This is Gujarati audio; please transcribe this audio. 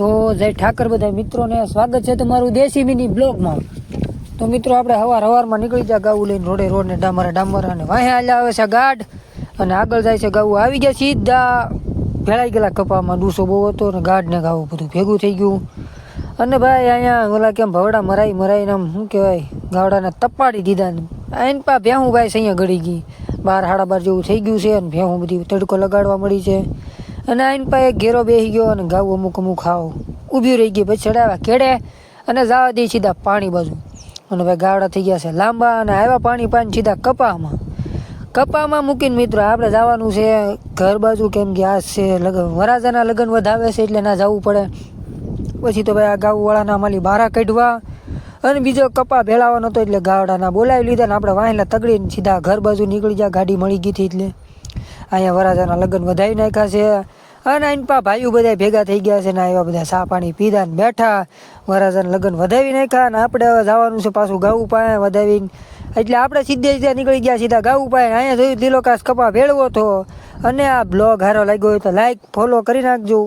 તો જય ઠાકર બધા મિત્રોને સ્વાગત છે તમારું દેશી મિની બ્લોગમાં. તો મિત્રો આપણે હવારમાં નીકળી જાય ગાવું લઈને રોડને ડામર અને વાહે હાલ્યા આવે છે ગાઢ અને આગળ જાય છે ગાવું. આવી ગયા સીધા ભેળાઈ ગયેલા કપામાં, ડૂસો બહુ હતો અને ગાઢ ને ગાવું બધું ભેગું થઈ ગયું. અને ભાઈ અહીંયા ઓલા કેમ ભવડા મરાઈને આમ શું કહેવાય ગાવડાને તપાડી દીધા ને આઈને પા ભેહું ભાઈ અહીંયા ગળી ગઈ. 12-12 જેવું થઈ ગયું છે અને ભેહું બધી તડકો લગાડવા મળી છે. અને આઈને પા એક ઘેરો બેસી ગયો અને ગાવું અમુક ખાવ ઊભી રહી ગઈ. પછી ચડાવ્યા કેડે અને જવા દે સીધા પાણી બાજુ. અને ભાઈ ગાવડા થઈ ગયા છે લાંબા અને આવ્યા પાણી સીધા કપામાં મૂકીને મિત્રો આપણે જવાનું છે ઘર બાજુ, કેમ કે આ છે વરાજાના લગ્ન વધાવે છે એટલે ના જવું પડે. પછી તો ભાઈ આ ગાઉવાળાના માલી બારા કાઢવા અને બીજો કપા ભેળાવાનો હતો એટલે ગાવડાના બોલાવી લીધા ને આપણે વાહેલા તગડીને સીધા ઘર બાજુ નીકળી જાય. ગાડી મળી ગઈ હતી એટલે અહીંયા વરાજાના લગ્ન વધાવી નાખ્યા છે. અને આઈને પા ભાઈઓ બધા ભેગા થઈ ગયા છે ને આવ્યા બધા ચા પાણી પીધા ને બેઠા. વરાજાના લગ્ન વધાવી નાખ્યા અને આપણે હવે જવાનું છે પાછું ગાવું પાય વધાવીને. એટલે આપણે સીધે નીકળી ગયા સીધા ગાવું પાય. અહીંયા જોયું દિલોકાશ કપા ભેળવો હતો. અને આ બ્લોગ હારો લાગ્યો હોય તો લાઈક ફોલો કરી નાખજો.